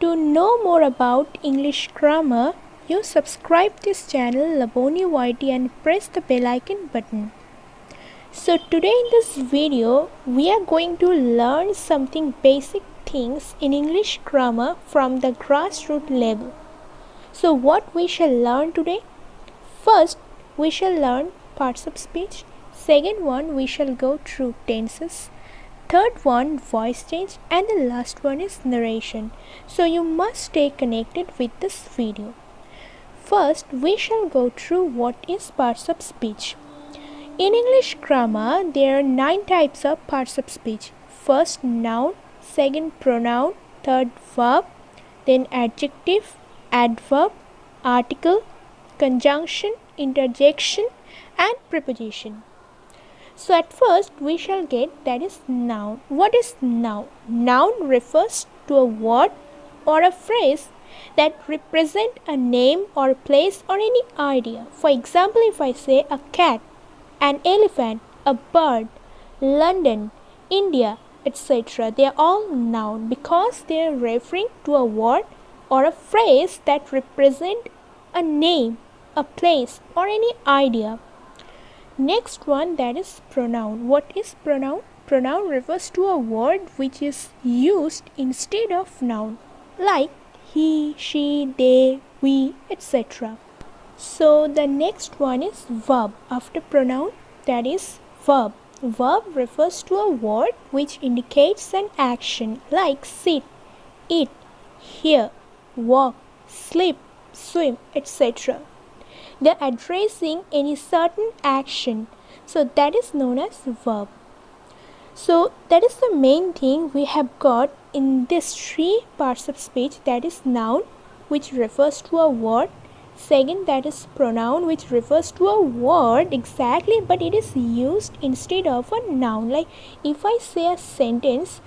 To know more about English grammar, you subscribe this channel Laboni YT and press the bell icon button. So today in this video, we are going to learn something basic things in English grammar from the grassroots level. So what we shall learn today? First, we shall learn parts of speech. Second one, we shall go through tenses. Third one, voice change, and the last one is narration. So you must stay connected with this video. First, we shall go through what is parts of speech. In English grammar, there are 9 types of parts of speech. First, noun. Second, pronoun. Third, verb. Then adjective, adverb, article, conjunction, interjection, and preposition. So at first we shall get that is noun. What is noun? Noun refers to a word or a phrase that represent a name or place or any idea. For example, if I say a cat, an elephant, a bird, London, India, etc., they are all noun because they are referring to a word or a phrase that represent a name, a place or any idea. Next one, that is pronoun. What is pronoun? Pronoun refers to a word which is used instead of noun, like he, she, they, we, etc. So the next one is verb. After pronoun, that is verb. Verb refers to a word which indicates an action, like sit, eat, hear, walk, sleep, swim, etc. They are addressing any certain action. So that is known as verb. So that is the main thing we have got in these 3 parts of speech. That is noun, which refers to a word. Second, that is pronoun, which refers to a word exactly, but it is used instead of a noun. Like if I say a sentence,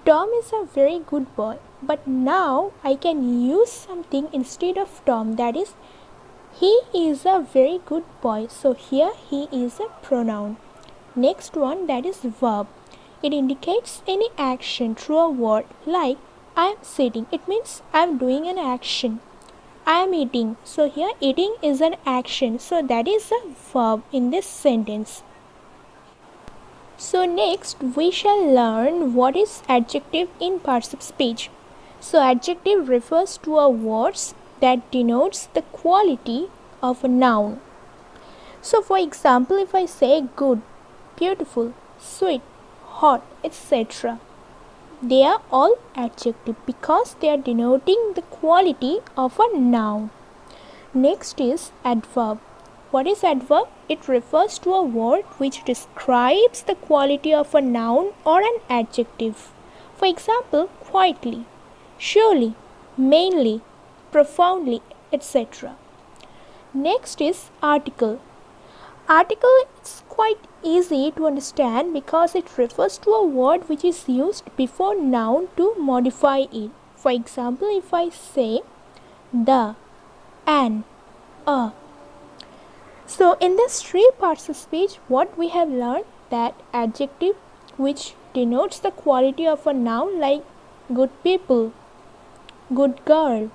Tom is a very good boy, but now I can use something instead of Tom, that is he is a very good boy. So here he is a pronoun. Next one, that is verb. It indicates any action through a word, like I am sitting. It means I am doing an action. I am eating. So here eating is an action. So that is a verb in this sentence. So next we shall learn what is adjective in parts of speech. So adjective refers to a words that denotes the quality of a noun. So for example, if I say good, beautiful, sweet, hot, etc., they are all adjective because they are denoting the quality of a noun. Next is adverb. What is adverb? It refers to a word which describes the quality of a noun or an adjective. For example, quietly, surely, mainly, profoundly, etc. Next is article. Article is quite easy to understand because it refers to a word which is used before noun to modify it. For example, if I say the, an, a. So in these 3 parts of speech, what we have learned, that adjective which denotes the quality of a noun, like good people, good girl.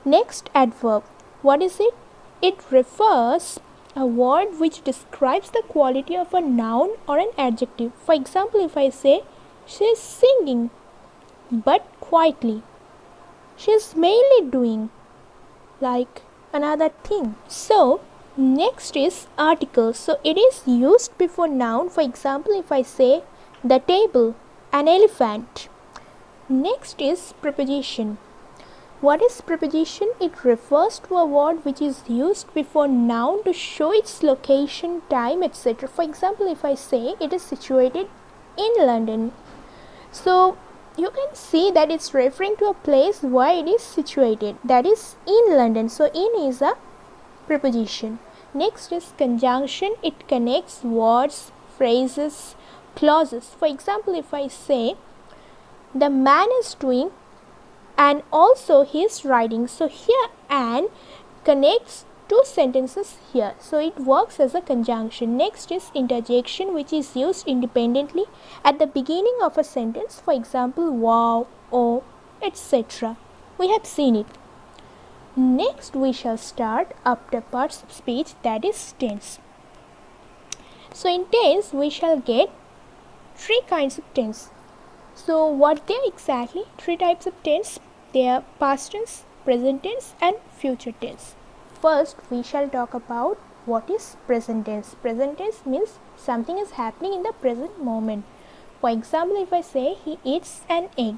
Next, adverb. What is it? It refers a word which describes the quality of a noun or an adjective. For example, if I say she is singing but quietly, she is mainly doing like another thing. So next is article. So it is used before noun. For example, if I say the table, an elephant. Next is preposition. What is preposition? It refers to a word which is used before noun to show its location, time, etc. For example, if I say it is situated in London, so you can see that it's referring to a place where it is situated, that is in London. So in is a preposition. Next is conjunction. It connects words, phrases, clauses. For example, if I say the man is doing and also he is writing, so here and connects 2 sentences here, so it works as a conjunction. Next is interjection, which is used independently at the beginning of a sentence. For example, wow, oh, etc. We have seen it. Next we shall start after parts of speech, that is tense. So in tense we shall get three kinds of tense. So what they are exactly? Three types of tense. They are past tense, present tense and future tense. First we shall talk about what is present tense. Present tense means something is happening in the present moment. For example, if I say he eats an egg.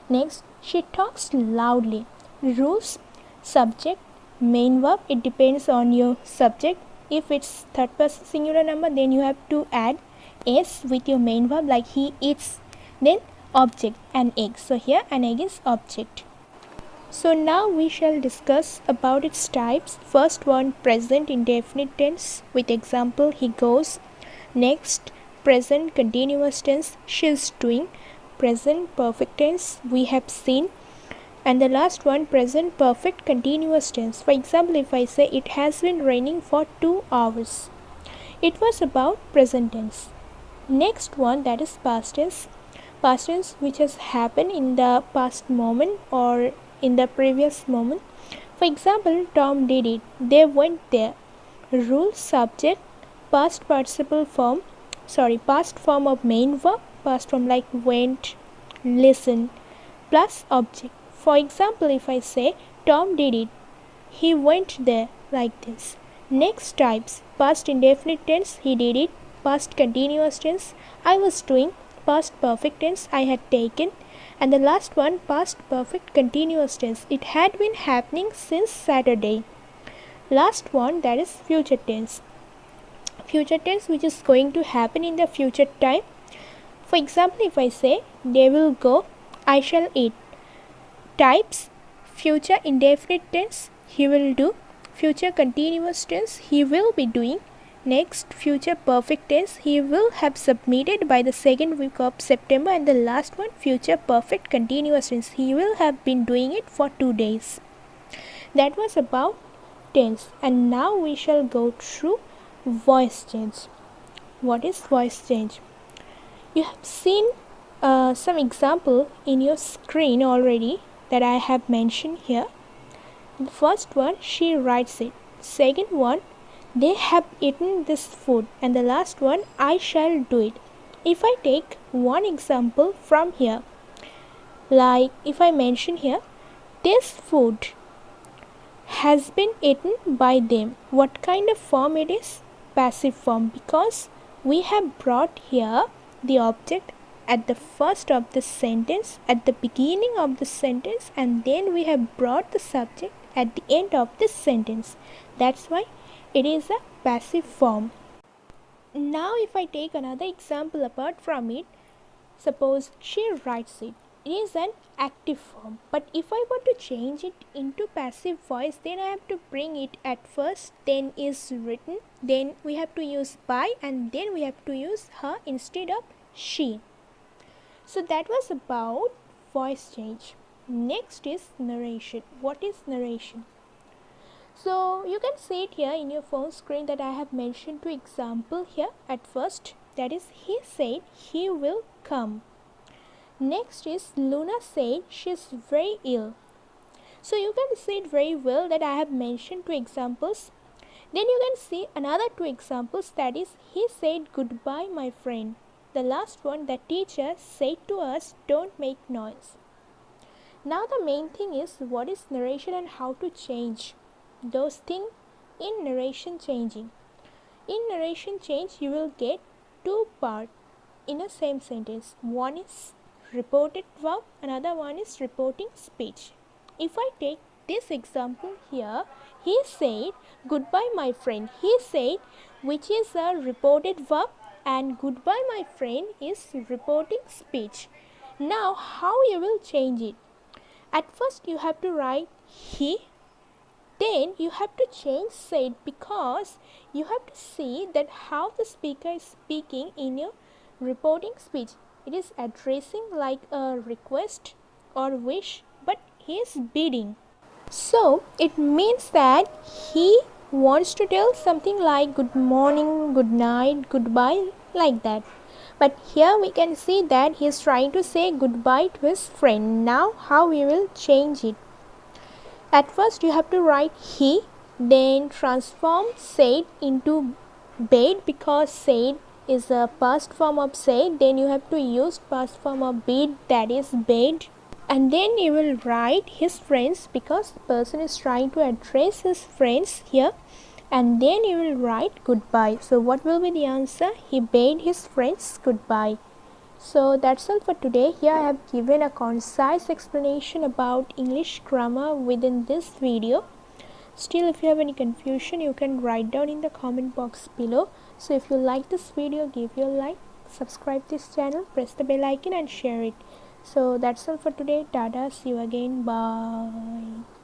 Next, she talks loudly. Rules, subject, main verb. It depends on your subject. If it's third person singular number, then you have to add s with your main verb, like he eats. Then object, an egg. So here an egg is object. So now we shall discuss about its types. First one, present indefinite tense with example he goes. Next, present continuous tense, she is doing. Present perfect tense, we have seen. And the last one, present perfect continuous tense. For example, if I say it has been raining for 2 hours, it was about present tense. Next one, that is past tense. Past tense which has happened in the past moment or in the previous moment. For example, Tom did it, they went there. Rule, subject, past participle form, past form of main verb, past form like went, listen, plus object. For example, if I say Tom did it, he went there, like this. Next types, past indefinite tense, he did it. Past continuous tense, I was doing. Past perfect tense, I had taken. And the last one, past perfect continuous tense, it had been happening since Saturday. Last one, that is future tense. Future tense which is going to happen in the future time. For example, if I say they will go, I shall eat. Types, future indefinite tense, he will do. Future continuous tense, he will be doing. Next, future perfect tense, he will have submitted by the second week of September. And the last one, future perfect continuous tense, he will have been doing it for 2 days. That was about tense. And now we shall go through voice change. What is voice change? You have seen some example in your screen already that I have mentioned here. The first one, she writes it. Second one, they have eaten this food. And the last one, I shall do it. If I take one example from here, like if I mention here, this food has been eaten by them. What kind of form it is? Passive form, because we have brought here the object at the first of the sentence, at the beginning of the sentence, and then we have brought the subject at the end of this sentence. That's why it is a passive form. Now if I take another example apart from it, suppose she writes it. It is an active form. But if I want to change it into passive voice, then I have to bring it at first, then is written, then we have to use by, and then we have to use her instead of she. So that was about voice change. Next is narration. What is narration? So you can see it here in your phone screen that I have mentioned two examples here at first. That is, he said he will come. Next is Luna said she is very ill. So you can see it very well that I have mentioned two examples. Then you can see another two examples, that is, he said goodbye my friend. The last one, the teacher said to us, don't make noise. Now the main thing is what is narration and how to change those things in narration changing. In narration change you will get two parts in a same sentence. One is reported verb, another one is reporting speech. If I take this example here, he said goodbye my friend. He said, which is a reported verb, and goodbye my friend is reporting speech. Now how you will change it? At first you have to write he, then you have to change said, because you have to see that how the speaker is speaking in your reporting speech. It is addressing like a request or wish, but he is bidding. So it means that he wants to tell something like good morning, good night, goodbye, like that. But here we can see that he is trying to say goodbye to his friend. Now how we will change it? At first you have to write he, then transform said into bade, because said is a past form of said. Then you have to use past form of bade, that is bade. And then you will write his friends, because the person is trying to address his friends here. And then you will write goodbye. So what will be the answer? He bade his friends goodbye. So that's all for today. Here I have given a concise explanation about English grammar within this video. Still, if you have any confusion, you can write down in the comment box below. So if you like this video, give your like, subscribe this channel, press the bell icon and share it. So that's all for today. Tada, see you again, bye.